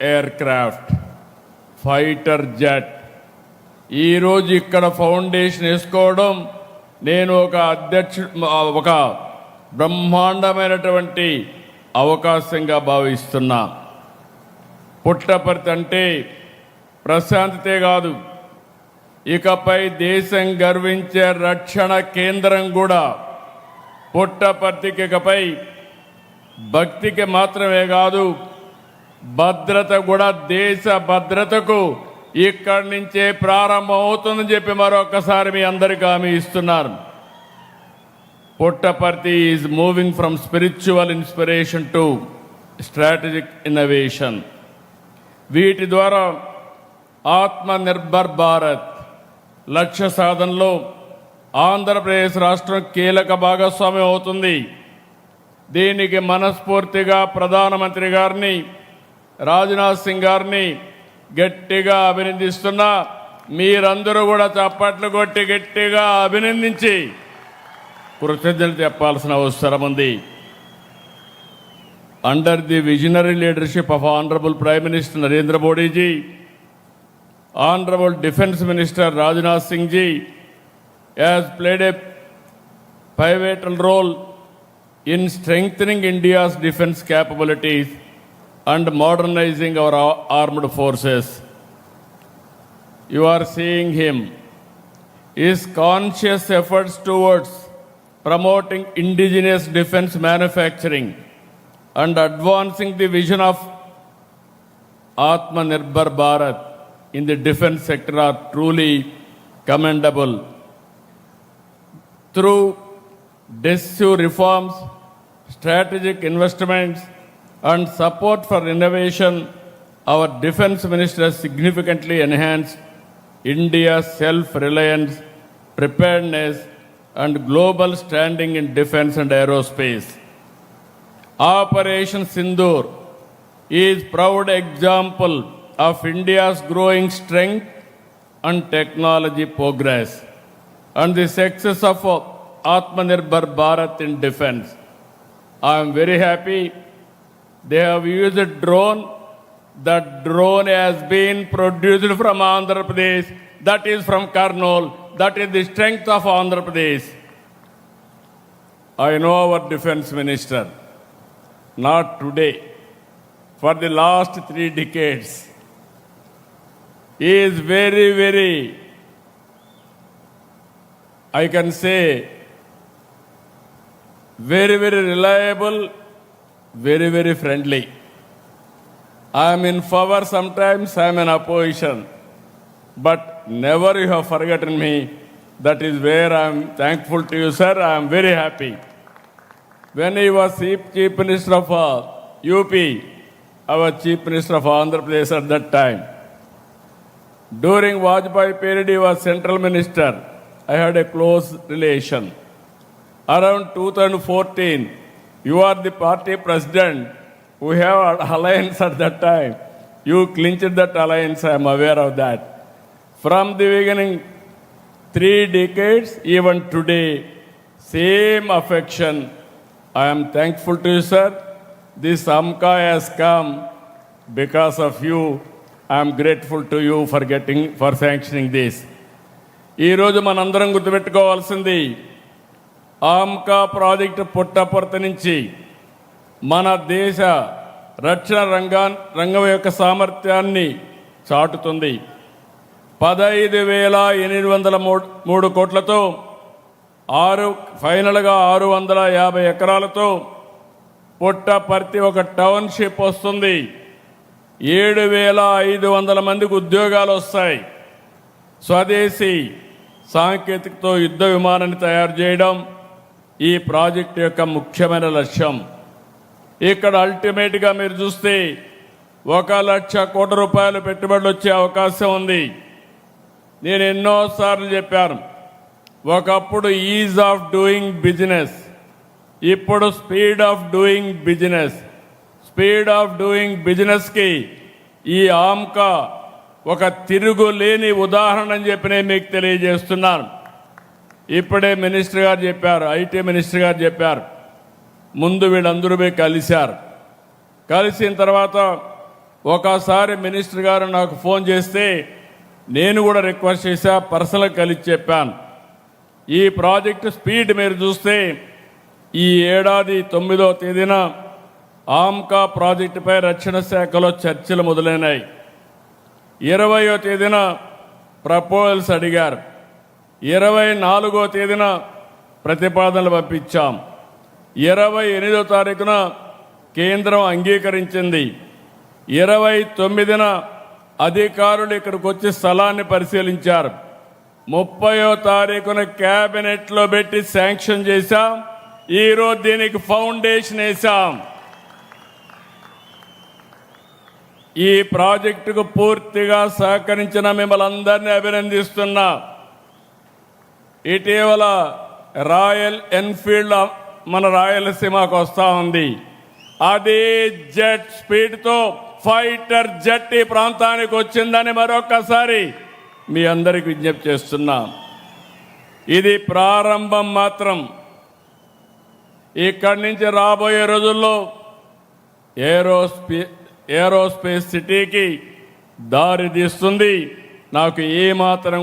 Aircraft, fighter jet. ఈరోజు ఇక్కడ foundation వేసుకోవడం నేను ఒక బ్రహ్మాండమైనటువంటి అవకాశంగా భావిస్తున్నా. పుట్టపర్తి అంటే ప్రశాంతతే కాదు, ఇకపై దేశం గర్వించే రక్షణ కేంద్రం కూడా. పుట్టపర్తికి ఇకపై భక్తికి మాత్రమే కాదు, భద్రత కూడా, దేశ భద్రతకు ఇక్కడి నుంచే ప్రారంభం అవుతుందని చెప్పి మరొకసారి మీ అందరికీ హామీ ఇస్తున్నారు. Puttaparthi is moving from spiritual inspiration to strategic innovation. వీటి ద్వారా ఆత్మనిర్భర్ భారత్ లక్ష్య సాధనలో ఆంధ్రప్రదేశ్ రాష్ట్రం కీలక భాగస్వామ్యం అవుతుంది. దీనికి మనస్ఫూర్తిగా ప్రధానమంత్రి గారిని, రాజ్నాథ్ సింగ్ గారిని గట్టిగా అభినందిస్తున్నా. మీరందరూ కూడా చప్పట్లు కొట్టి గట్టిగా అభినందించి కృతజ్ఞతలు చెప్పాల్సిన అవసరం ఉంది. Under the visionary leadership of honourable prime minister Narendra Modiji, honourable defence minister Rajnath Singh ji has played a pivotal role in strengthening India's defense capabilities and modernizing our armed forces. You are seeing his conscious efforts towards promoting indigenous defense manufacturing and advancing the vision of Atmanirbhar Bharat in the defense sector are truly commendable. Through decisive reforms, strategic investments, and support for innovation, our defense minister has significantly enhanced India's self-reliance, preparedness, and global standing in defense and aerospace. Operation Sindoor is a proud example of India's growing strength and technology progress, and the success of Atmanirbhar Bharat in defense. I am very happy they have used a drone. That drone has been produced from Andhra Pradesh, that is from Kurnool, that is the strength of Andhra Pradesh. I know our defense minister, not today, for the last 3 decades. He is very, I can say, very reliable, very friendly. I am in favor sometimes, I am in opposition, but never you have forgotten me. That is where I am thankful to you, sir. I am very happy. When he was Chief Minister of UP, our Chief Minister of Andhra Pradesh at that time. During Vajpayee period, he was Central Minister. I had a close relation. Around 2014, you are the party president. We have an alliance at that time. You clinched that alliance, I am aware of that. From the beginning, 3 decades, even today, same affection. I am thankful to you, sir. This AMCA has come because of you. I am grateful to you for sanctioning this. ఈ రోజు మనందరం గుర్తుపెట్టుకోవాల్సింది, AMCA project Puttaparthi నుంచి మన దేశ రక్షణ రంగం యొక్క సామర్థ్యాన్ని చాటుతుంది. 15,803 కోట్లతో ఫైనల్గా 650 ఎకరాలతో పుట్టపర్తి ఒక టౌన్షిప్ వస్తుంది. 7,500 మందికి ఉద్యోగాలు వస్తాయి. స్వదేశీ సాంకేతికతో యుద్ధ విమానాన్ని తయారు చేయడం ఈ ప్రాజెక్టు యొక్క ముఖ్యమైన లక్ష్యం. ఇక్కడ అల్టిమేట్గా మీరు చూస్తే 1,00,000 కోట్ల రూపాయలు పెట్టుబడులు వచ్చే అవకాశం ఉంది. నేను ఎన్నోసార్లు చెప్పాను, ఒకప్పుడు ఈజ్ ఆఫ్ డూయింగ్ బిజినెస్, ఇప్పుడు speed of doing business. Speed of doing బిజినెస్కి ఈ ఆమ్కా ఒక తిరుగులేని ఉదాహరణ అని చెప్పి నేను మీకు తెలియజేస్తున్నాను. ఇప్పుడే మినిస్టర్ గారు చెప్పారు, ఐటీ మినిస్టర్ గారు చెప్పారు, ముందు వీళ్ళందరూ కలిశారు. కలిసిన తర్వాత ఒకసారి మినిస్టర్ గారు నాకు ఫోన్ చేస్తే నేను కూడా రిక్వెస్ట్ చేశా, పర్సనల్గా కలిసి చెప్పాను. ఈ ప్రాజెక్టు స్పీడ్ మీరు చూస్తే ఈ ఏడాది 9వ తేదీన ఆమ్కా ప్రాజెక్టుపై రక్షణ శాఖలో చర్చలు మొదలైనాయి. 20వ తేదీన ప్రపోజల్స్ అడిగారు. 24వ తేదీన ప్రతిపాదనలు పంపించాం. 28వ తారీఖున కేంద్రం అంగీకరించింది. 29న అధికారులు ఇక్కడికి వచ్చి స్థలాన్ని పరిశీలించారు. 30వ తారీఖున క్యాబినెట్లో పెట్టి శాంక్షన్ చేశాం. ఈరోజు దీనికి ఫౌండేషన్ వేశాం. ఈ ప్రాజెక్టుకు పూర్తిగా సహకరించిన మిమ్మల్ని అందరినీ అభినందిస్తున్నా. ఇటీవల రాయల్ ఎన్ఫీల్డ్ మన రాయలసీమకు వస్తూ ఉంది. అదే జెట్ స్పీడ్తో ఫైటర్ జెట్ ఈ ప్రాంతానికి వచ్చిందని మరొక్కసారి మీ అందరికి విజ్ఞప్తి చేస్తున్నా. ఇది ప్రారంభం మాత్రం. ఇక్కడి నుంచి రాబోయే రోజుల్లో ఏరోస్పేస్ సిటీకి దారి తీస్తుంది. నాకు ఏ మాత్రం